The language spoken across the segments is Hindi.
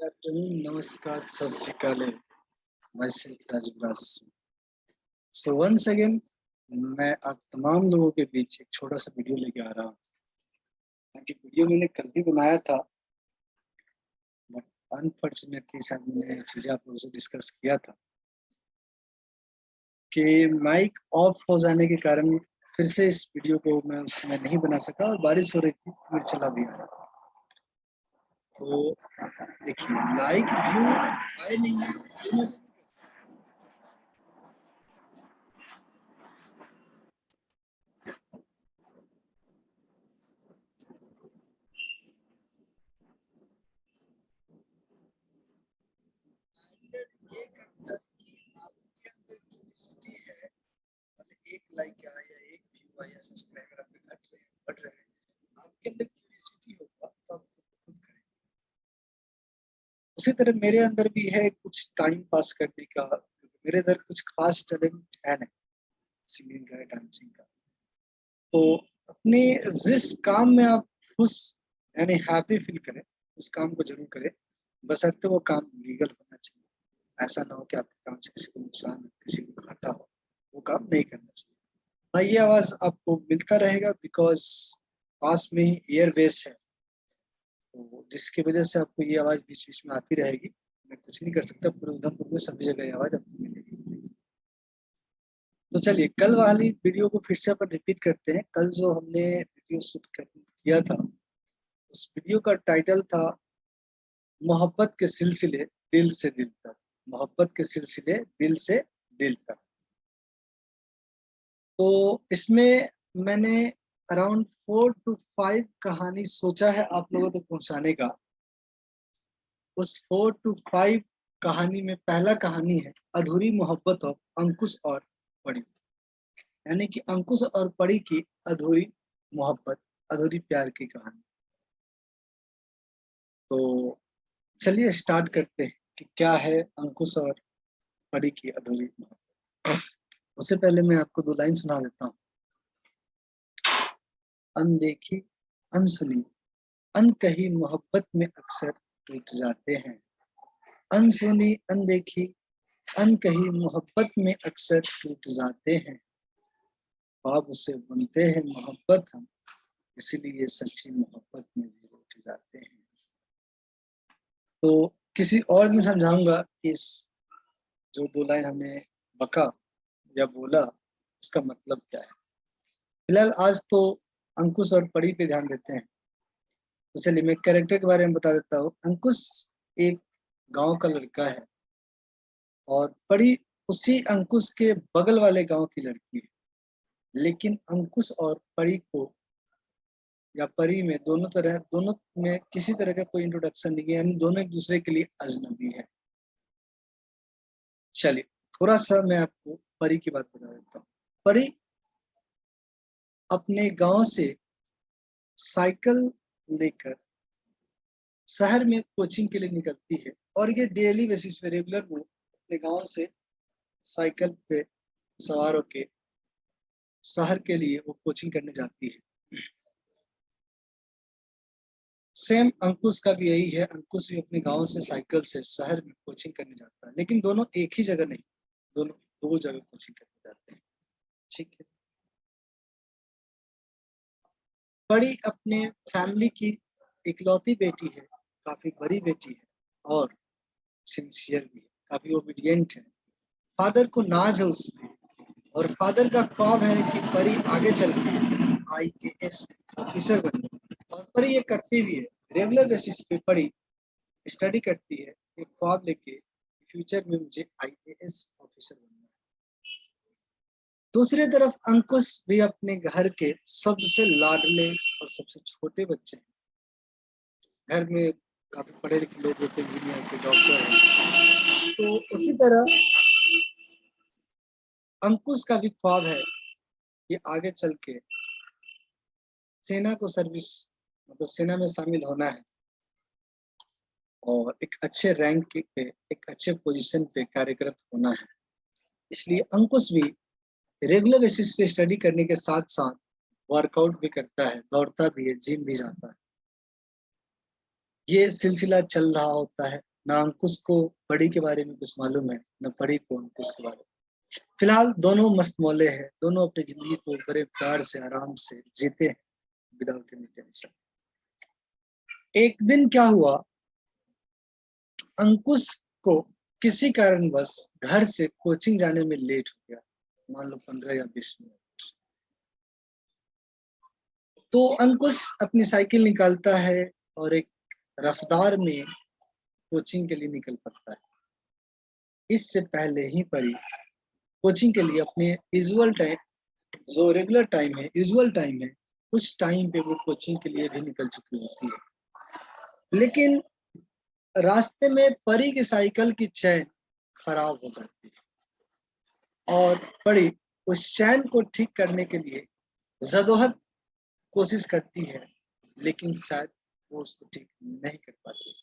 आफ्टरनून, नमस्कार, सत श्री अकाल। मैं राजविराज। सो वंस अगेन मैं आप तमाम लोगों के बीच एक छोटा सा वीडियो लेके आ रहा हूँ। ताकि वीडियो मैंने कल भी बनाया था, बट अनफॉर्चुनेटली शायद मैंने चीज़ें आप लोगों से डिस्कस किया था कि माइक ऑफ हो जाने के कारण फिर से इस वीडियो को मैं उस समय नहीं बना सका और बारिश हो रही थी, फिर चला भी आया। तो देखिए, लाइक व्यू आए नहीं है, ये करता है कि आपके अंदर क्यूरियोसिटी है। एक लाइक आया या एक व्यू आया, सब्सक्राइबर आपके घट रहे हैं, बढ़ रहे हैं, आपके अंदर क्यूरियोसिटी होगा तो आप खुद करेंगे। उसी तरह मेरे अंदर भी है कुछ टाइम पास करने का। मेरे अंदर कुछ खास टैलेंट है नहीं, सिंगिंग का, डांसिंग का। तो अपने जिस काम में आप खुश यानी हैप्पी फील करें, उस काम को जरूर करें, बशर्ते वो काम लीगल होना चाहिए। ऐसा ना हो कि आपके काम से किसी को नुकसान हो, किसी को घाटा हो, वो काम नहीं करना चाहिए। भाई ये आवाज आपको मिलता रहेगा बिकॉज पास में ही एयरबेस है, तो जिसकी वजह से आपको ये आवाज बीच बीच में आती रहेगी। मैं कुछ नहीं कर सकता, पूरे उधमपुर में सभी जगह ये आवाज आपको मिलेगी। तो चलिए कल वाली वीडियो को फिर से अपन रिपीट करते हैं। कल जो हमने वीडियो शूट किया था, उस वीडियो का टाइटल था मोहब्बत के सिलसिले दिल से दिल तक। मोहब्बत के सिलसिले दिल से दिल तक। तो इसमें मैंने अराउंड 4 to 5 कहानी सोचा है आप लोगों तक पहुंचाने का। उस 4 to 5 कहानी में पहला कहानी है अधूरी मोहब्बत ऑफ अंकुश और परी। यानी कि अंकुश और परी की अधूरी मोहब्बत, अधूरी प्यार की कहानी। तो चलिए स्टार्ट करते हैं कि क्या है अंकुश और परी की अधूरी मोहब्बत। उससे पहले मैं आपको 2 लाइन सुना देता हूँ। अनदेखी, अनसुनी, अनकही मोहब्बत में अक्सर टूट जाते हैं। अनसुनी, अनदेखी, अनकही मोहब्बत में अक्सर टूट जाते हैं। ख्वाब से बुनते हैं मोहब्बत हम, इसलिए सच्ची मोहब्बत में भी रूठ जाते हैं। तो किसी और दिन समझाऊंगा कि इस जो 2 लाइन हमने बका या बोला उसका मतलब क्या है। फिलहाल आज तो अंकुश और परी पे ध्यान देते हैं। तो चलिए मैं कैरेक्टर के बारे में बता देता हूँ। अंकुश एक गांव का लड़का है और परी उसी अंकुश के बगल वाले गांव की लड़की है। लेकिन अंकुश और परी को या परी में दोनों में किसी तरह का कोई इंट्रोडक्शन नहीं है, यानी दोनों एक दूसरे के लिए अजनबी है। चलिए थोड़ा सा मैं आपको परी की बात बता देता हूँ। परी अपने गांव से साइकिल लेकर शहर में कोचिंग के लिए निकलती है और ये डेली बेसिस पे रेगुलर वो अपने गांव से साइकिल पे सवार होके शहर के लिए वो कोचिंग करने जाती है। सेम अंकुश का भी यही है। अंकुश भी अपने गांव से साइकिल से शहर में कोचिंग करने जाता है, लेकिन दोनों एक ही जगह नहीं, दोनों 2 जगह कोचिंग करने जाते हैं। ठीक है। बड़ी अपने फैमिली की इकलौती बेटी है, काफी बड़ी बेटी है और सिंसियर भी है, काफी ओबीडियंट है। फादर को नाज है उसमें और फादर का ख्वाब है कि परी आगे चल के IAS ऑफिसर बने। और परी ये करती भी है। रेगुलर बेसिस पे परी स्टडी करती है एक ख्वाब लेके, फ्यूचर में मुझे IAS ऑफिसर बनना है। दूसरी तरफ अंकुश भी अपने घर के सबसे लाडले और सबसे छोटे बच्चे हैं। घर में काफी पढ़े लिखे लोग होते हैं, इंजीनियर के, डॉक्टर हैं। तो उसी तरह अंकुश का भी ख्वाब है कि आगे चल के सेना को सर्विस, मतलब सेना में शामिल होना है और एक अच्छे रैंक पे, एक अच्छे पोजीशन पे कार्यरत होना है। इसलिए अंकुश भी रेगुलर बेसिस पे स्टडी करने के साथ साथ वर्कआउट भी करता है, दौड़ता भी है, जिम भी जाता है। ये सिलसिला चल रहा होता है ना अंकुश को परी के बारे में कुछ मालूम है, न परी को अंकुश के बारे में। फिलहाल दोनों मस्त मौले हैं, दोनों अपनी जिंदगी को बड़े प्यार से आराम से जीते हैं विदाउट एनी टेंशन। एक दिन क्या हुआ, अंकुश को किसी कारणवश घर से कोचिंग जाने में लेट हो गया, मान लो 15 या 20 मिनट। तो अंकुश अपनी साइकिल निकालता है और एक रफ्तार में कोचिंग के लिए निकल पड़ता है। इससे पहले ही परी कोचिंग के लिए अपने यूजुअल टाइम, जो रेगुलर टाइम है, यूजुअल टाइम है, उस टाइम पे वो कोचिंग के लिए भी निकल चुकी होती है। लेकिन रास्ते में परी की साइकिल की चैन खराब हो जाती है और परी उस चैन को ठीक करने के लिए जदोहद कोशिश करती है, लेकिन शायद वो उसको ठीक नहीं कर पाती।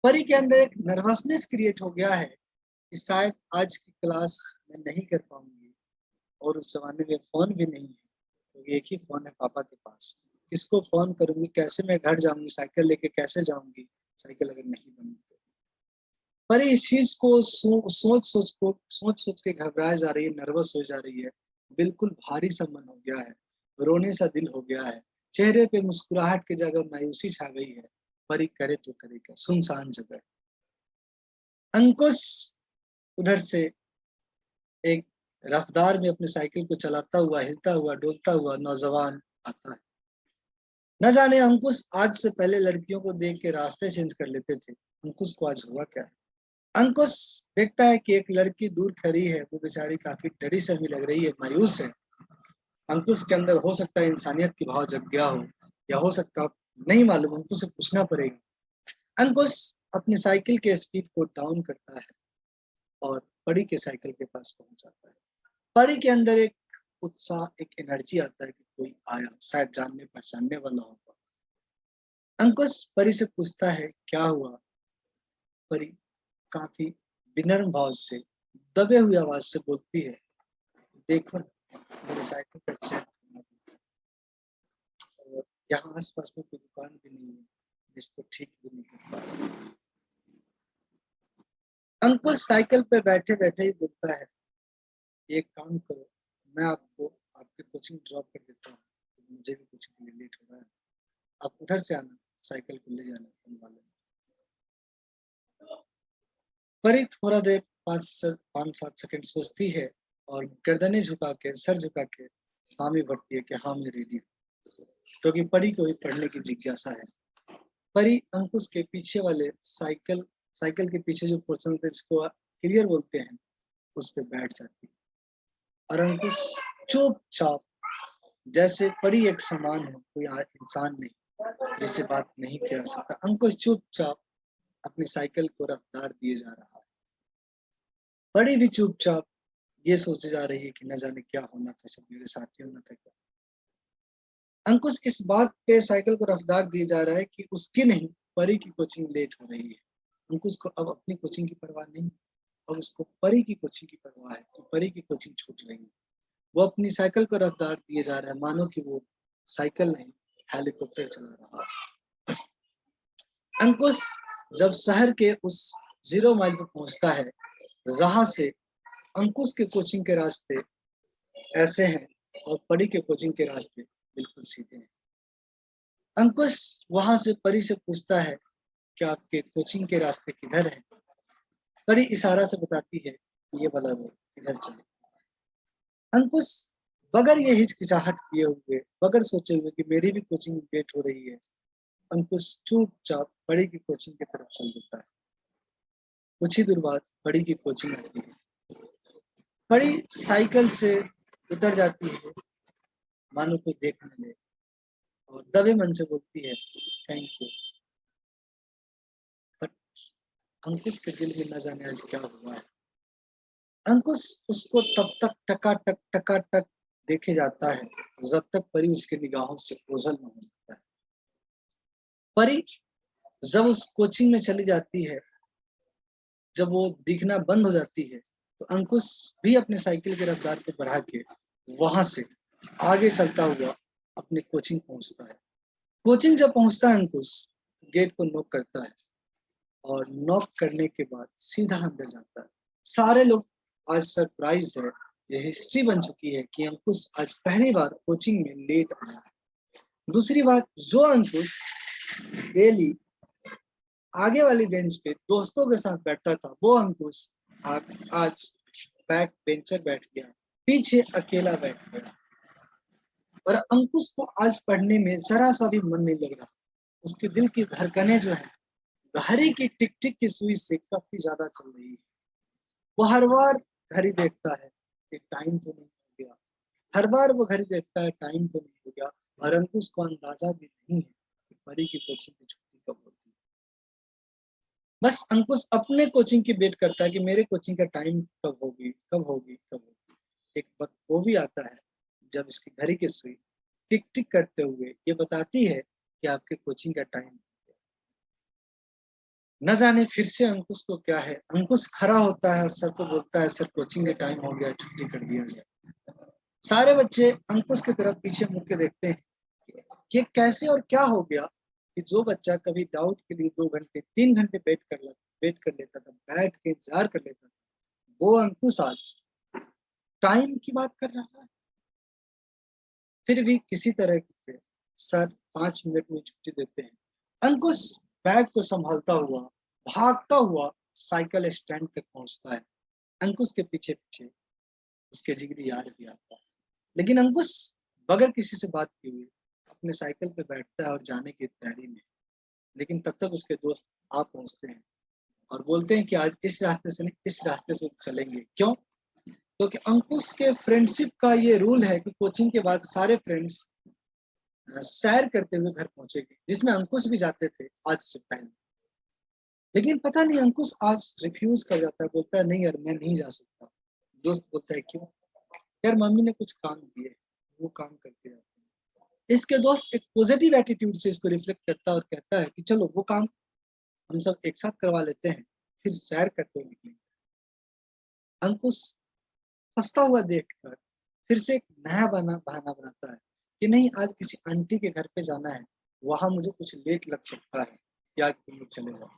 परी के अंदर एक नर्वसनेस क्रिएट हो गया है कि शायद आज की क्लास मैं नहीं कर पाऊंगी, और उस जमाने में फोन भी नहीं है, तो एक ही फोन है पापा के पास, किसको फोन करूंगी, कैसे मैं घर जाऊंगी, साइकिल लेके कैसे जाऊंगी, साइकिल अगर नहीं बनी तो। पर इस चीज को सोच सोच के घबराई जा रही है, नर्वस हो जा रही है, बिल्कुल भारी सा मन हो गया है, रोने सा दिल हो गया है, चेहरे पे मुस्कुराहट की जगह मायूसी छा गई है। परी करे तो करे क्या, सुनसान जगह। अंकुश उधर से एक रफ्तार में अपनी साइकिल को चलाता हुआ, हिलता हुआ, डोलता हुआ नौजवान आता है। न जाने अंकुश आज से पहले लड़कियों को देख के रास्ते चेंज कर लेते थे, अंकुश को आज हुआ क्या है। अंकुश देखता है कि एक लड़की दूर खड़ी है, वो बेचारी काफी डरी सी लग रही है, मायूस है। अंकुश के अंदर हो सकता है इंसानियत की भाव जग गया हो, या हो सकता, नहीं मालूम, अंकुश से पूछना पड़ेगा। अंकुश अपनी साइकिल के स्पीड को डाउन करता है और परी के साइकिल के पास पहुंच जाता है। परी के अंदर एक उत्साह, एक एनर्जी आता है कि कोई आया, शायद जानने पहचानने वाला होगा। अंकुश परी से पूछता है क्या हुआ। परी काफी विनम्र भाव से, दबे हुई आवाज से बोलती है, देखो मेरी साइकिल का चेन, और यहाँ आस पास में कोई दुकान भी नहीं है, इसको ठीक भी नहीं कर पा रहा। अंकुश साइकिल पे बैठे बैठे ही बोलता है, एक काम करो, मैं आपको आपके कोचिंग ड्रॉप कर देता हूँ, मुझे भी कोचिंग के लिए लेट हो रहा है, आप उधर से आना, साइकिल को ले जाना हम वाले। परी थोड़ा देर 5-7 सेकंड सोचती है और गर्दनें झुका के, सर झुका के हामी भरती है कि हाँ मैं रेडी हूँ, क्योंकि परी को भी पढ़ने की जिज्ञासा है। परी अंकुश के पीछे वाले साइकिल के पीछे जो पोर्शन थे, जिसको क्लियर बोलते हैं, उस पर बैठ जाती है और अंकुश चुपचाप, जैसे परी एक समान हो, कोई इंसान नहीं जिससे बात नहीं किया जा सकता, अंकुश चुपचाप अपनी साइकिल को रफ्तार दिए जा रहा है। परी भी चुपचाप ये सोचे जा रही है कि न जाने क्या होना था, सब मेरे साथ ही होना था क्या। अंकुश इस बात पे साइकिल को रफ्तार दिए जा रहा है कि उसकी नहीं, परी की कोचिंग लेट हो रही है। अंकुश को अब अपनी कोचिंग की परवाह नहीं, अब उसको परी की कोचिंग की परवाह है कि परी की कोचिंग छूट रही है। वो अपनी साइकिल को रफ्तार दिए जा रहा है, मानो कि वो साइकिल नहीं, हेलीकॉप्टर चला रहा है। अंकुश जब शहर के उस 0 माइल पर पहुंचता है, जहां से अंकुश के कोचिंग के रास्ते ऐसे हैं और परी के कोचिंग के रास्ते बिल्कुल सीधे हैं। अंकुश वहां से परी से पूछता है कि आपके कोचिंग के रास्ते किधर है। परी इशारा से बताती है कि ये वाला रोड, इधर चले। अंकुश बगैर ये हिचकिचाहट किए हुए, बगैर सोचे हुए कि मेरी भी कोचिंग लेट हो रही है, अंकुश चुपचाप परी की कोचिंग की तरफ चल देता है। कुछ ही दूर बाद परी की कोचिंग आती है। परी साइकिल से उतर जाती है, मानो कोई देख न ले, और दबे मन से बोलती है थैंक यू। बट अंकुश के दिल में न जाने आज क्या हुआ है। अंकुश उसको तब तक टका टक देखे जाता है जब तक परी उसके निगाहों से ओझल न हो जाता है। परी जब उस कोचिंग में चली जाती है, जब वो दिखना बंद हो जाती है, तो अंकुश भी अपने साइकिल की रफ्तार को बढ़ा के वहां से आगे चलता हुआ अपने कोचिंग पहुंचता है। कोचिंग जब पहुंचता है, अंकुश गेट को नॉक करता है। और नॉक करने के बाद सीधा अंदर जाता है। सारे लोग आज सरप्राइज है। ये हिस्ट्री बन चुकी है कि अंकुश आज पहली बार कोचिंग में लेट आया है। दूसरी बात, जो अंकुश डेली आगे वाली बेंच पे दोस्तों के साथ बैठता था, वो अंकुश आज बैक बेंचर बैठ गया, पीछे अकेला बैठ गया। और अंकुश को आज पढ़ने में जरा सा भी मन नहीं लग रहा। उसके दिल की धड़कनें जो है घड़ी की टिक टिक की सुई से काफी ज्यादा चल रही है। वो हर बार घड़ी देखता है कि टाइम तो नहीं हो गया, हर बार वो घड़ी देखता है टाइम तो नहीं हो गया। और अंकुश को अंदाजा भी नहीं है कि परी की कोचिंग की छुट्टी कब होती है। बस अंकुश अपने कोचिंग की वेट करता है कि मेरे कोचिंग का टाइम कब होगी, कब होगी, कब होगी। एक वक्त वो भी आता है जब इसकी घड़ी की सुई टिक टिक करते हुए ये बताती है कि आपके कोचिंग का टाइम। न जाने फिर से अंकुश को क्या है। अंकुश खड़ा होता है और सर को बोलता है, सर कोचिंग का टाइम हो गया, छुट्टी कर दिया जाए। सारे बच्चे अंकुश की तरफ पीछे मुड़ के देखते हैं कि कैसे और क्या हो गया कि जो बच्चा कभी डाउट के लिए 2 घंटे 3 घंटे वेट कर लेता था, बैठ के इंतजार कर लेता था, वो अंकुश आज टाइम की बात कर रहा है। फिर भी किसी तरह से सर 5 मिनट में छुट्टी देते हैं। अंकुश बैग को संभालता हुआ भागता हुआ साइकिल स्टैंड तक पहुंचता है। अंकुश के पीछे पीछे उसके जिगरी यार भी आता है, लेकिन अंकुश बगैर किसी से बात किए हुए अपने साइकिल पे बैठता है और जाने की तैयारी में। लेकिन तब तक उसके दोस्त आ पहुंचते हैं और बोलते हैं कि आज इस रास्ते से नहीं, इस रास्ते से चलेंगे। क्यों? क्योंकि अंकुश के फ्रेंडशिप का ये रूल है कि कोचिंग के बाद सारे फ्रेंड्स सैर करते हुए घर पहुंचेंगे, जिसमें अंकुश भी जाते थे आज से पहले। लेकिन पता नहीं अंकुश आज रिफ्यूज कर जाता है, बोलता है नहीं यार मैं नहीं जा सकता। दोस्त बोलता है क्यों? यार मम्मी ने कुछ काम दिए, वो काम करते रहते हैं। इसके दोस्त एक पॉजिटिव एटीट्यूड से इसको रिफ्लेक्ट करता है और कहता है कि चलो वो काम हम सब एक साथ करवा लेते हैं, फिर सैर करते हुए निकलेंगे। अंकुश फंसता हुआ देखकर फिर से एक नया बहाना बनाता है कि नहीं आज किसी आंटी के घर पे जाना है, वहां मुझे कुछ लेट लग सकता है, या तुम लोग चले जाओ।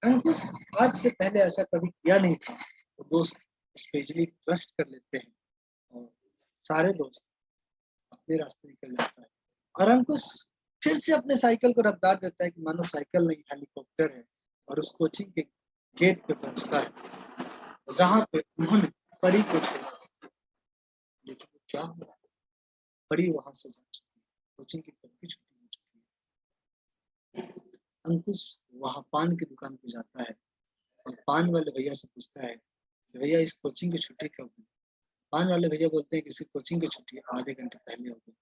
अंकुश आज से पहले ऐसा कभी किया नहीं था। तो दोस्त स्पेशली ट्रस्ट कर लेते हैं और सारे दोस्त अपने रास्ते निकल जाता है। और अंकुश फिर से अपने साइकिल को रफ्तार देता है कि मानो साइकिल नहीं हेलीकॉप्टर है, और उस कोचिंग के गेट पे पहुंचता है जहां पे उन्होंने परी को छोड़ा। लेकिन क्या हुआ, परी वहां से जा चुकी है, कोचिंग की कब की छुट्टी हो चुकी है। अंकुश वहां पान की दुकान पे जाता है और पान वाले भैया से पूछता है कि भैया इस कोचिंग की छुट्टी कब हुई। पान वाले भैया बोलते हैं कि इस कोचिंग की छुट्टी आधे घंटे पहले हो गई।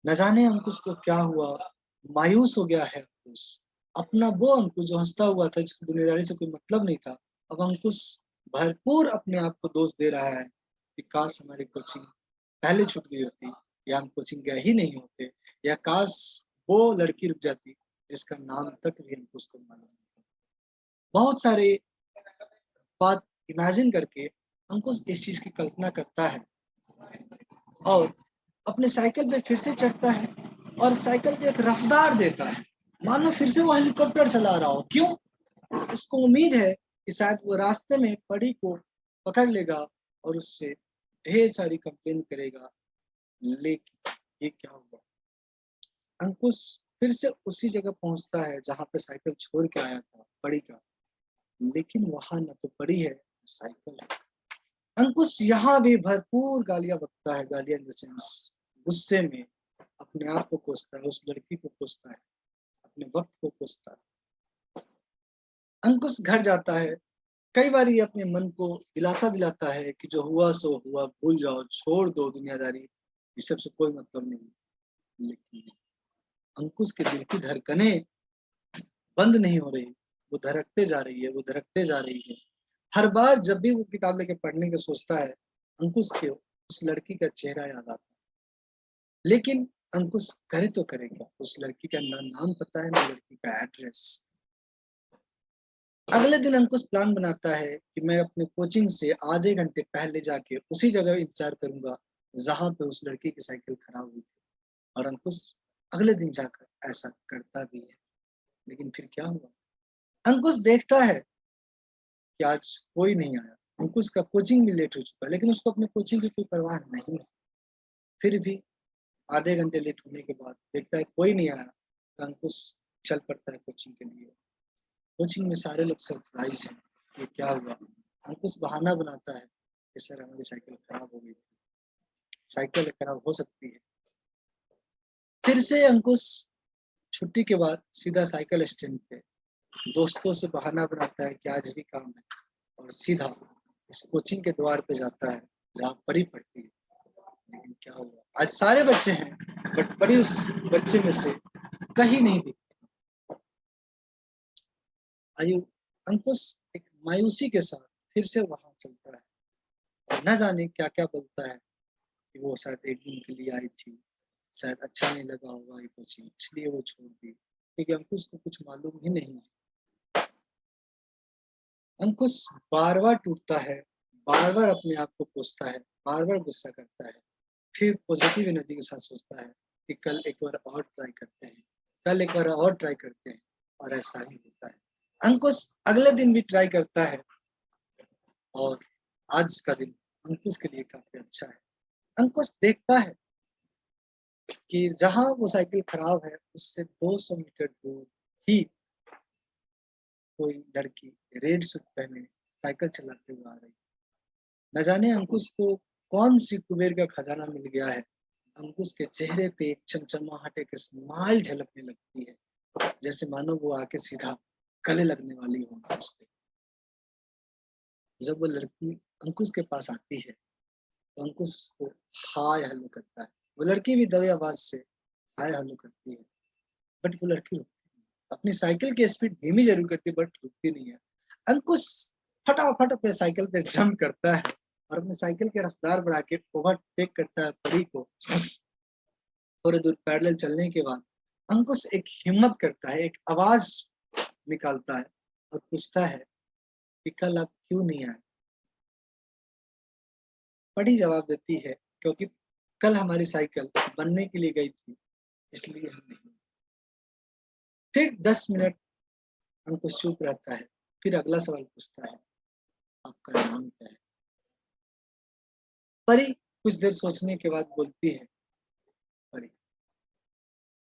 न जाने अंकुश को क्या हुआ, मायूस हो गया है अंकुश। अपना वो अंकुश जो हंसता हुआ था, जिसको दुनियादारी से कोई मतलब नहीं था, अब अंकुश भरपूर अपने आप को दोष दे रहा है कि काश हमारी कोचिंग पहले छूट गई होती, या हम कोचिंग गए ही नहीं होते, या काश वो लड़की रुक जाती जिसका नाम तक भी अंकुश को मालूम नहीं। बहुत सारे बात इमेजिन करके अंकुश इस चीज की कल्पना करता है और अपने साइकिल पे फिर से चढ़ता है और साइकिल पे एक रफ्तार देता है, मानो फिर से वो हेलीकॉप्टर चला रहा हो। क्यों? उसको उम्मीद है कि शायद वो रास्ते में परी को पकड़ लेगा और उससे ढेर सारी कंप्लेन करेगा। लेकिन ये क्या हुआ, अंकुश फिर से उसी जगह पहुंचता है जहां पे साइकिल छोड़ के आया था परी का। लेकिन वहां न तो परी है, साइकिल है। अंकुश यहाँ भी भरपूर गालियां बकता है, गालियां इन द सेंस गुस्से में अपने आप को कोसता है, उस लड़की को कोसता है, अपने वक्त को कोसता है। अंकुश घर जाता है, कई बार ये अपने मन को दिलासा दिलाता है कि जो हुआ सो हुआ, भूल जाओ, छोड़ दो दुनियादारी, इस सब से कोई मतलब नहीं। लेकिन अंकुश के दिल की धड़कनें बंद नहीं हो रही, वो धड़कते जा रही है, वो धड़कते जा रही है। हर बार जब भी वो किताब लेके पढ़ने की सोचता है, अंकुश के उस लड़की का चेहरा याद आता है। लेकिन अंकुश करे तो करेगा, उस लड़की का ना नाम पता है, ना लड़की का एड्रेस। अगले दिन अंकुश प्लान बनाता है कि मैं अपने कोचिंग से आधे घंटे पहले जाके उसी जगह इंतजार करूंगा जहां पे उस लड़की की साइकिल खराब हुई थी। और अंकुश अगले दिन जाकर ऐसा करता भी है। लेकिन फिर क्या हुआ, अंकुश देखता है कि आज कोई नहीं आया, अंकुश का कोचिंग भी लेट हो चुका है, लेकिन उसको अपने कोचिंग की कोई परवाह नहीं है। फिर भी आधे घंटे लेट होने के बाद देखता है कोई नहीं आया, तो अंकुश चल पड़ता है कोचिंग के लिए। कोचिंग में सारे लोग सरप्राइज हैं, ये क्या हुआ। अंकुश बहाना बनाता है कि सर हमारी साइकिल खराब हो गई थी, साइकिल खराब हो सकती है। फिर से अंकुश छुट्टी के बाद सीधा साइकिल स्टैंड पे दोस्तों से बहाना बनाता है कि आज भी काम है, और सीधा इस कोचिंग के द्वार पे जाता है जहाँ परी पढ़ती है। लेकिन क्या हुआ, आज सारे बच्चे हैं बट परी उस बच्चे में से कहीं नहीं दिखती। आयु अंकुश एक मायूसी के साथ फिर से वहां चलता है, और न जाने क्या क्या बोलता है कि वो शायद एक दिन के लिए आई थी, शायद अच्छा नहीं लगा होगा ये कोचिंग, इसलिए वो छोड़ दी, क्योंकि अंकुश को कुछ मालूम ही नहीं। अंकुश बार बार टूटता है, बार बार अपने आप को कोसता है, बार बार गुस्सा करता है, फिर पॉजिटिव एनर्जी के साथ सोचता है कि कल एक बार और ट्राई करते हैं, कल एक बार और ट्राई करते हैं, और ऐसा ही होता है। अंकुश अगले दिन भी ट्राई करता है, और आज का दिन अंकुश के लिए काफी अच्छा है। अंकुश देखता है कि जहां वो साइकिल खराब है उससे 200 मीटर दूर ही कोई लड़की रेड सूट पहने साइकिल चलाते हुए आ रही। न जाने अंकुश को कौन सी कुबेर का खजाना मिल गया है। अंकुश के चेहरे पे एक चमचमाहट, एक स्माइल झलकने लगती है, जैसे मानो वो आके सीधा गले लगने वाली हो अंकुश पे। जब वो लड़की अंकुश के पास आती है तो अंकुश को हाय हेलो करता है। वो लड़की भी दबे आवाज से हाय हेलो करती है, बट वो लड़की रुकती नहीं। अपनी साइकिल की स्पीड धीमी जरूर करती है बट रुकती नहीं है। अंकुश फटाफट अपने साइकिल पे जंप करता है और अपनी साइकिल की रफ्तार बढ़ा के ओवरटेक करता है परी को। थोड़ी दूर पैरेलल चलने के बाद अंकुश एक हिम्मत करता है, एक आवाज निकालता है और पूछता है कि कल आप क्यों नहीं आए। परी जवाब देती है क्योंकि कल हमारी साइकिल बनने के लिए गई थी, इसलिए हम नहीं। फिर 10 मिनट अंकुश चुप रहता है, फिर अगला सवाल पूछता है आपका नाम क्या है। परी कुछ देर सोचने के बाद बोलती है परी।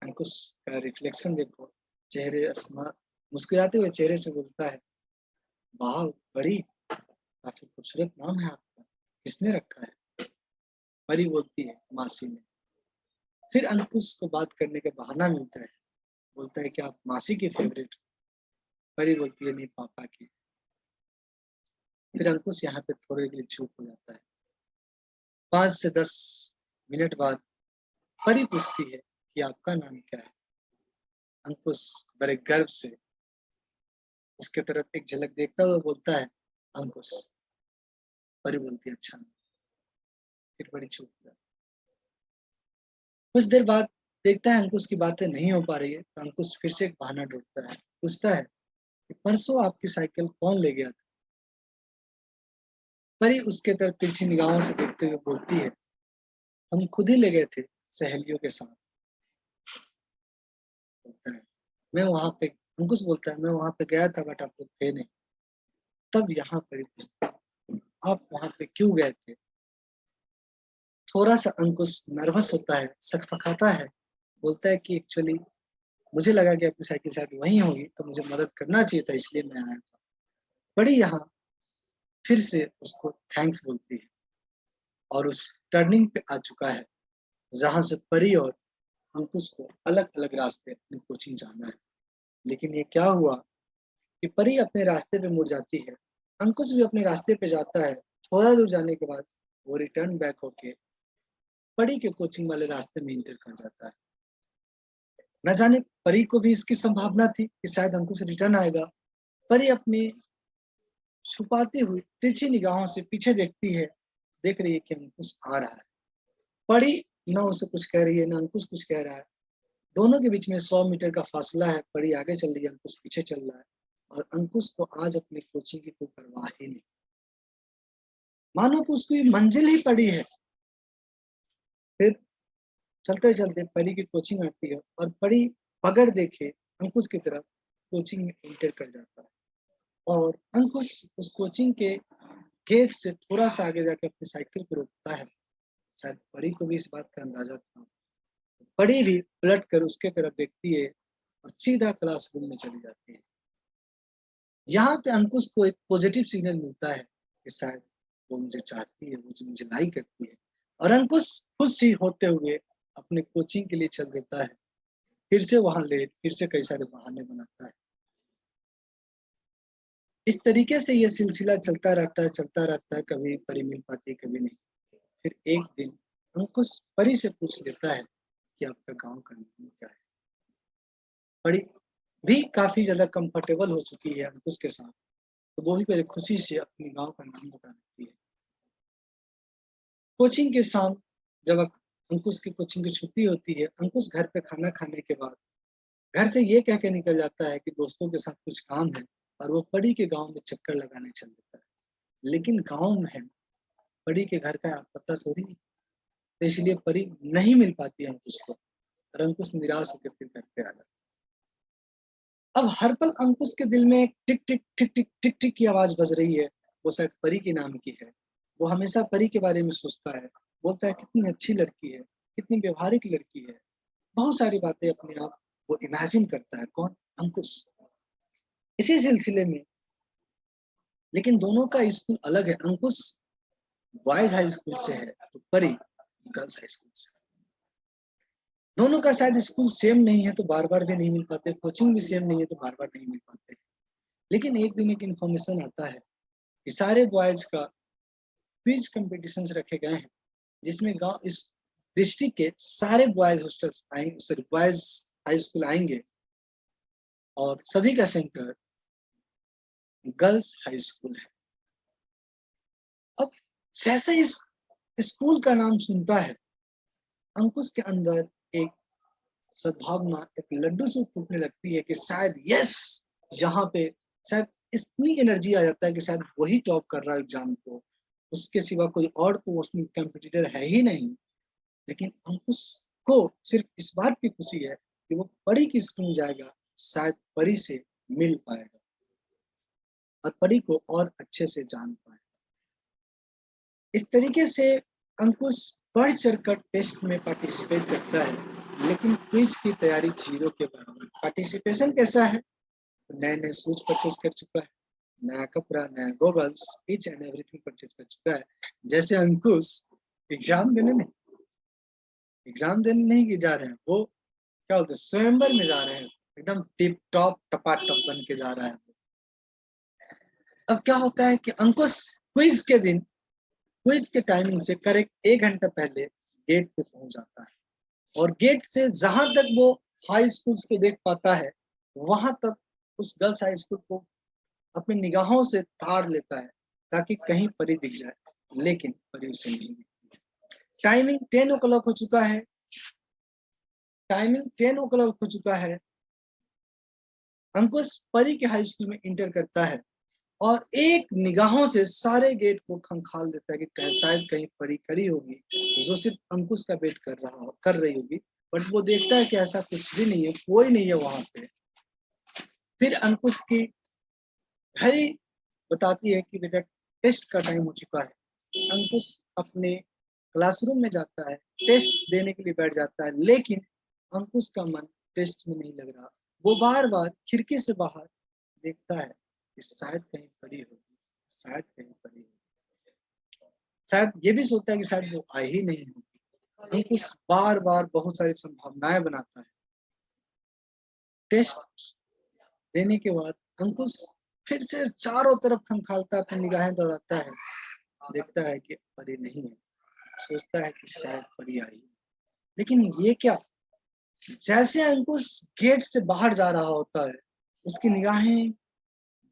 अंकुश का रिफ्लेक्शन देखो, चेहरे आसमा मुस्कुराते हुए चेहरे से बोलता है वाह परी, काफी खूबसूरत नाम है आपका, किसने रखा है। परी बोलती है मासी ने। फिर अंकुश को बात करने का बहाना मिलता है, बोलता है कि आप मासी की फेवरेट। परी बोलती है नहीं पापा की। फिर अंकुश यहाँ पे थोड़े के लिए चुप हो जाता है। 5 से 10 मिनट बाद परी पूछती है कि आपका नाम क्या है। अंकुश बड़े गर्व से उसके तरफ एक झलक देखता हुआ बोलता है अंकुश। परी बोलती है अच्छा। फिर बड़ी चुप हो जाती है। कुछ देर बाद देखता है अंकुश की बातें नहीं हो पा रही है, तो अंकुश फिर से एक बहाना ढूंढता है, पूछता है कि परसों आपकी साइकिल कौन ले गया था। परी उसके तरफ तिरछी निगाहों से देखते हुए बोलती है हम खुद ही ले गए थे सहेलियों के साथ। बोलता है मैं वहां पे अंकुश बोलता है मैं वहां पे गया था बट आप लोग थे नहीं। तब यहाँ परी पूछती है आप वहां पे क्यों गए थे। थोड़ा सा अंकुश नर्वस होता है, सकपकाता है, बोलता है कि एक्चुअली मुझे लगा कि आपकी साइकिल शायद वहीं होगी तो मुझे मदद करना चाहिए था, इसलिए मैं आया था। बड़ी यहाँ फिर से उसको थैंक्स बोलती है और उस टर्निंग पे आ चुका है जहां से परी और अंकुश को अलग अलग रास्ते अपनी कोचिंग जाना है। लेकिन ये क्या हुआ कि परी अपने रास्ते पे मुड़ जाती है, अंकुश भी अपने रास्ते पे जाता है। थोड़ा दूर जाने के बाद वो रिटर्न बैक होके परी के कोचिंग वाले रास्ते में इंटर कर जाता है। न जाने परी को भी इसकी संभावना थी कि शायद अंकुश रिटर्न आएगा। परी अपनी छुपाती हुई तिरछी निगाहों से पीछे देखती है, देख रही है कि अंकुश आ रहा है। परी न उसे कुछ कह रही है न अंकुश कुछ कह रहा है। दोनों के बीच में 100 मीटर का फासला है। परी आगे चल रही है, अंकुश पीछे चल रहा है, और अंकुश को आज अपनी कोचिंग की कोई परवाह ही नहीं, मानो कि उसको ये मंजिल ही पड़ी है। फिर चलते चलते परी की कोचिंग आती है और परी पकड़ देखे अंकुश की तरफ, कोचिंग में एंटर कर जाता है और अंकुश उस कोचिंग के गेट से थोड़ा सा आगे जाकर अपनी साइकिल को रोकता है। शायद परी को भी इस बात का अंदाजा था। परी भी पलट कर उसके तरफ देखती है और सीधा क्लासरूम में चली जाती है। यहाँ पे अंकुश को एक पॉजिटिव सिग्नल मिलता है कि शायद वो मुझे चाहती है, मुझे लाइक करती है और अंकुश खुश ही होते हुए अपने कोचिंग के लिए चल देता है। फिर से वहां लेट, फिर से कई सारे बहाने बनाता है। इस तरीके से ये सिलसिला चलता रहता है, कभी परी मिल पाती है, कभी नहीं। फिर एक दिन अंकुश परी से पूछ लेता है कि आपका गांव का नाम क्या है। परी भी काफी ज्यादा कंफर्टेबल हो चुकी है अंकुश के साथ, तो वो भी बड़े खुशी से अपने गांव का नाम बता देती है। कोचिंग के शाम जब अंकुश की कोचिंग की छुट्टी होती है, अंकुश घर पे खाना खाने के बाद घर से ये कह के निकल जाता है कि दोस्तों के साथ कुछ काम है और वो परी के गांव में चक्कर लगाने चल देता है। लेकिन गांव में है, परी के घर का पता थोड़ी, तो इसलिए परी नहीं मिल पाती है अंकुश को और अंकुश निराश होकर फिर घर पे आ जाता है। अब हर पल अंकुश के दिल में टिक टिक टिक टिक टिक टिक की आवाज बज रही है। वो शायद परी के नाम की है। वो हमेशा परी के बारे में सोचता है, बोलता है कितनी अच्छी लड़की है, कितनी व्यवहारिक लड़की है। बहुत सारी बातें अपने आप वो इमेजिन करता है। कौन? अंकुश। इसी सिलसिले में लेकिन दोनों का स्कूल अलग है। अंकुश बॉयज हाई स्कूल से है तो परी गर्ल्स हाई स्कूल से। दोनों का शायद स्कूल सेम नहीं है तो बार बार भी नहीं मिल पाते, कोचिंग भी सेम नहीं है तो बार बार नहीं मिल पाते। लेकिन एक दिन एक इन्फॉर्मेशन आता है कि सारे बॉयज का क्विज कंपटीशंस रखे गए हैं, जिसमें गांव इस डिस्ट्रिक्ट के सारे बॉयज हॉस्टल्स आएंगे, सॉरी बॉयज हाई स्कूल आएंगे और सभी का सेंटर गर्ल्स हाई स्कूल है। अब जैसे इस स्कूल का नाम सुनता है, अंकुश के अंदर एक सद्भावना, एक लड्डू से फूटने लगती है कि शायद यस, यहाँ पे शायद इतनी एनर्जी आ जाता है कि शायद वही टॉप कर रहा है एग्जाम को, उसके सिवा कोई और तो उसमें कंपटीटर है ही नहीं। लेकिन अंकुश को सिर्फ इस बात की खुशी है कि वो परी की स्कूल में जाएगा, शायद परी से मिल पाएगा और परी को और अच्छे से जान पाएगा। इस तरीके से अंकुश बढ़ चढ़कर टेस्ट में पार्टिसिपेट करता है, लेकिन क्विज की तैयारी जीरो के बराबर। पार्टिसिपेशन कैसा है? नए नए शूज परचेज कर चुका है, नया कपड़ा, नया goggles, each and everything purchase कर चुका है। जैसे अंकुश एग्जाम देने नहीं जा रहे हैं, वो क्या बोलते हैं, स्वयंवर में जा रहे हैं। एकदम टिप टॉप टपाटप बन के जा रहा है। अब क्या होता है कि अंकुश क्विज के दिन, क्विज के टाइमिंग से करेक्ट 1 घंटा पहले गेट पे पहुंच जाता है और गेट से जहां तक वो हाई स्कूल को देख पाता है, वहां तक उस गर्ल्स हाई स्कूल को अपनी निगाहों से तार लेता है ताकि कहीं परी दिख जाए, लेकिन परी उसे नहीं दिखती। टाइमिंग 10 o'clock हो चुका है। अंकुश परी के हाई स्कूल में इंटर करता है और एक निगाहों से सारे गेट को खंगाल देता है कि शायद कहीं परी खड़ी होगी जो सिर्फ अंकुश का वेट कर रही होगी। बट वो देखता है कि ऐसा कुछ भी नहीं है, कोई नहीं है वहां पे। फिर अंकुश की घड़ी बताती है कि बेटा टेस्ट का टाइम हो चुका है। अंकुश अपने क्लासरूम में जाता है, टेस्ट देने के लिए बैठ जाता है, लेकिन अंकुश का मन टेस्ट में नहीं लग रहा। वो बार बार खिड़की से बाहर देखता है कि शायद कहीं परी होगी, शायद कहीं परी होगी। शायद ये भी सोचता है कि शायद वो आई ही नहीं होगी। अंकुश बार बार बहुत सारी संभावनाएं बनाता है। टेस्ट देने के बाद अंकुश फिर से चारों तरफ खंगालता है, अपनी निगाहें दौड़ाता है, देखता है कि परी नहीं है। सोचता है कि शायद परी आई, लेकिन ये क्या? जैसे अंकुश गेट से बाहर जा रहा होता है, उसकी निगाहें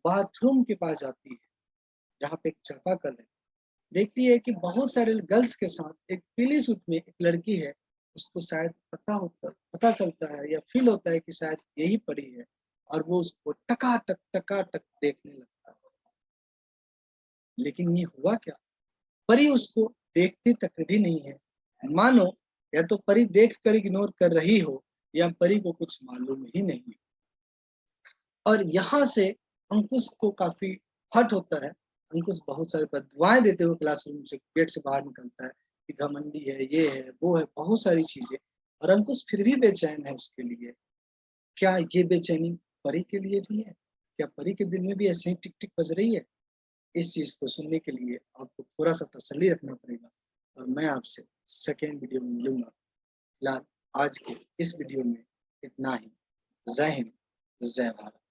बाथरूम के पास जाती है जहाँ पे एक चापाकल है। देखती है कि बहुत सारे गर्ल्स के साथ एक पीली सूट में एक लड़की है। उसको शायद पता चलता है या फील होता है कि शायद यही परी है और वो उसको टका टक देखने लगता है। लेकिन ये हुआ क्या? परी उसको देखती तक भी नहीं है। मानो या तो परी देख कर इग्नोर कर रही हो या परी को कुछ मालूम ही नहीं। और यहाँ से अंकुश को काफ़ी हर्ट होता है। अंकुश बहुत सारी बददुआएँ देते हुए क्लासरूम से गेट से बाहर निकलता है कि घमंडी है, ये है, वो है, बहुत सारी चीज़ें और अंकुश फिर भी बेचैन है उसके लिए। क्या ये बेचैनी परी के लिए भी है? क्या परी के दिल में भी ऐसे ही टिक-टिक बज रही है? इस चीज़ को सुनने के लिए आपको थोड़ा-सा तसल्ली रखना पड़ेगा और मैं आपसे सेकंड वीडियो में मिलूँगा। फिलहाल आज के इस वीडियो में इतना ही। जय हिंद, जय भारत।